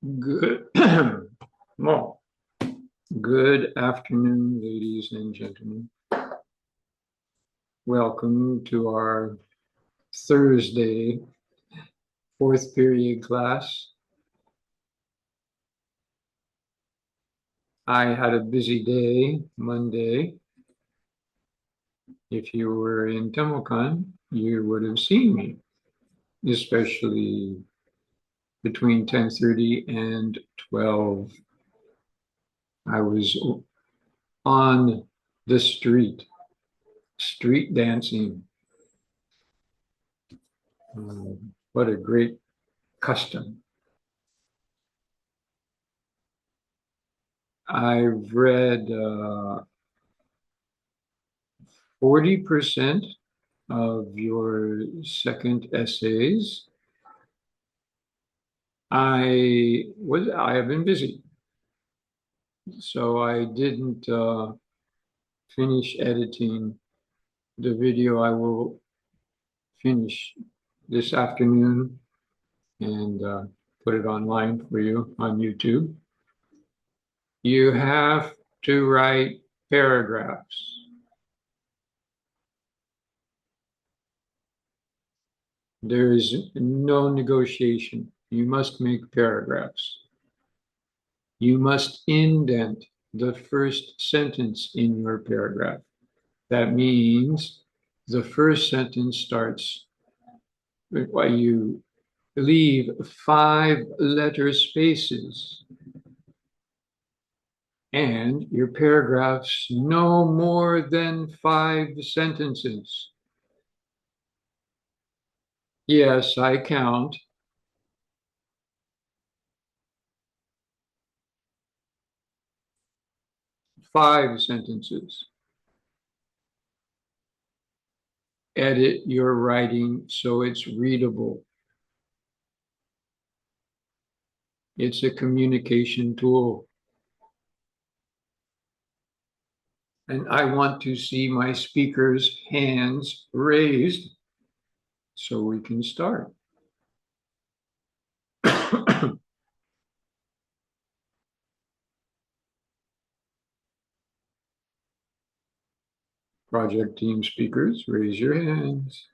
Good, well, good afternoon, ladies and gentlemen. Welcome to our Thursday fourth period class. I had a busy day Monday. If you were in Temukan, you would have seen me, especially between 10:30 and 12. I was on the street dancing. What a great custom. I've read 40% of your second essays. I have been busy, so I didn't finish editing the video. I will finish this afternoon and put it online for you on YouTube. You have to write paragraphs. There is no negotiation. You must make paragraphs. You must indent the first sentence in your paragraph. That means the first sentence starts while you leave 5-letter spaces, and your paragraphs no more than 5 sentences. Yes, I count. Five sentences. Edit your writing so it's readable. It's a communication tool. And I want to see my speakers' hands raised so we can start. Project team speakers, raise your hands.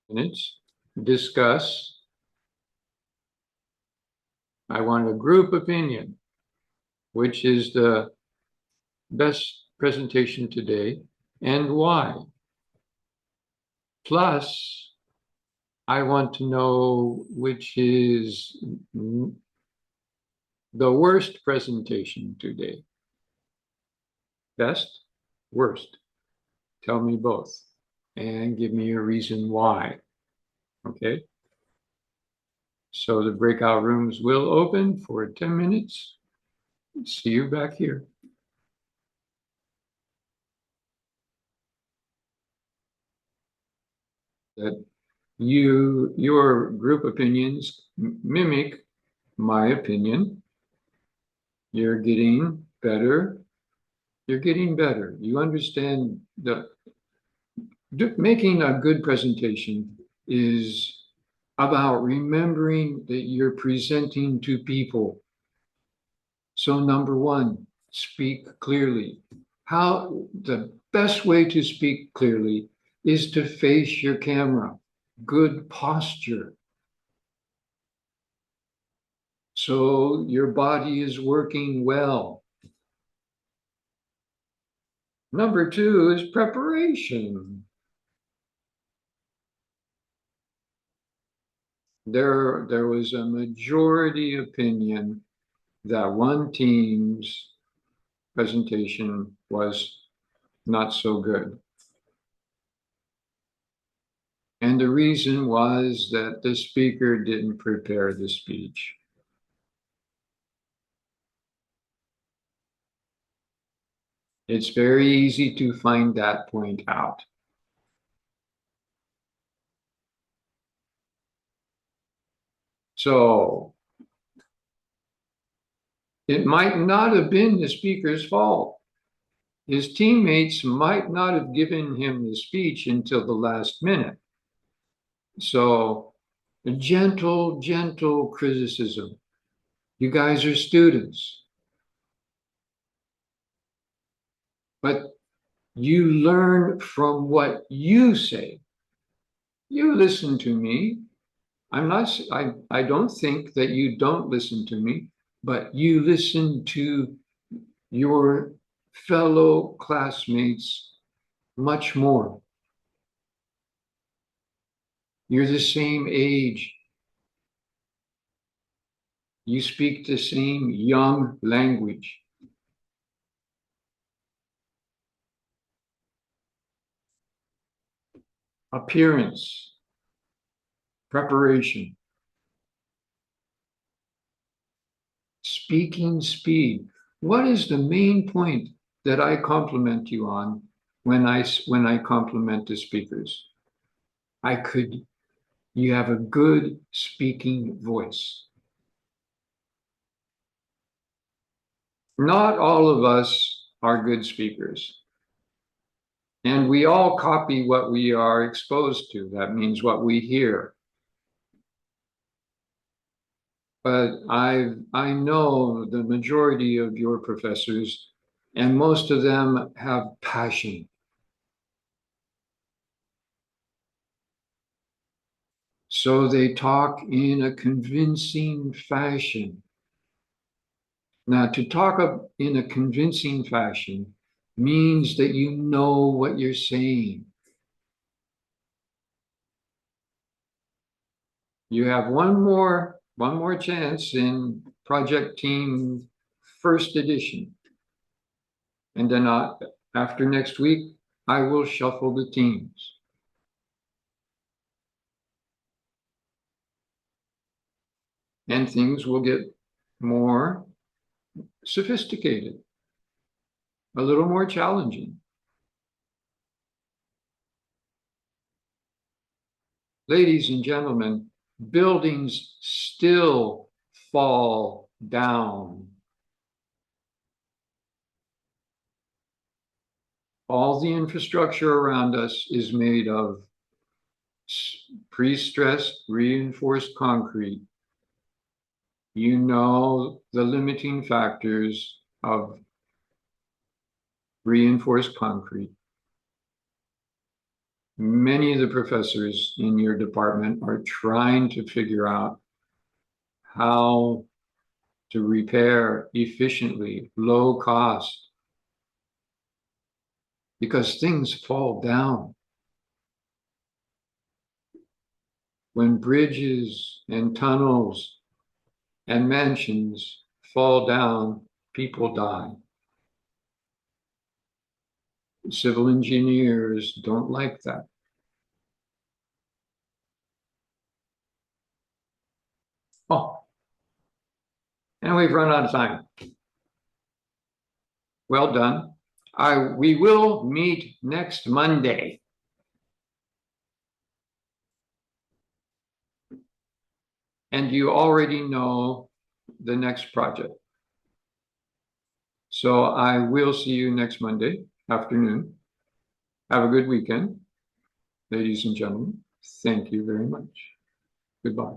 Minutes. Discuss. I want a group opinion. Which is the best presentation today and why? Plus, I want to know which is the worst presentation today. Best, worst. Tell me both and give me a reason why. Okay? So the breakout rooms will open for 10 minutes. See you back here. That your group opinions mimic my opinion. You're getting better. You're getting better. You understand that making a good presentation is about remembering that you're presenting to people. So number one, speak clearly. How the best way to speak clearly is to face your camera. Good posture. So your body is working well. Number two is preparation. There was a majority opinion that one team's presentation was not so good. And the reason was that the speaker didn't prepare the speech. It's very easy to find that point out. So It might not have been the speaker's fault. His teammates might not have given him the speech until the last minute. So, a gentle criticism. You guys are students, but you learn from what you say. You listen to me. I don't think that you don't listen to me, but you listen to your fellow classmates much more. You're the same age. You speak the same young language. Appearance, preparation, speaking speed. What is the main point that I compliment you on when I compliment the speakers? You have a good speaking voice. Not all of us are good speakers. And we all copy what we are exposed to. That means what we hear. But I know the majority of your professors, and most of them have passion. So they talk in a convincing fashion. Now, to talk in a convincing fashion means that you know what you're saying. You have one more chance in project team first edition. And then after next week, I will shuffle the teams. And things will get more sophisticated, a little more challenging. Ladies and gentlemen, buildings still fall down. All the infrastructure around us is made of pre-stressed reinforced concrete. You know the limiting factors of reinforced concrete. Many of the professors in your department are trying to figure out how to repair efficiently, low cost, because things fall down. When bridges and tunnels and mansions fall down, people die. Civil engineers don't like that. Oh, and we've run out of time. Well done. We will meet next Monday. And you already know the next project. So I will see you next Monday afternoon. Have a good weekend, ladies and gentlemen. Thank you very much. Goodbye.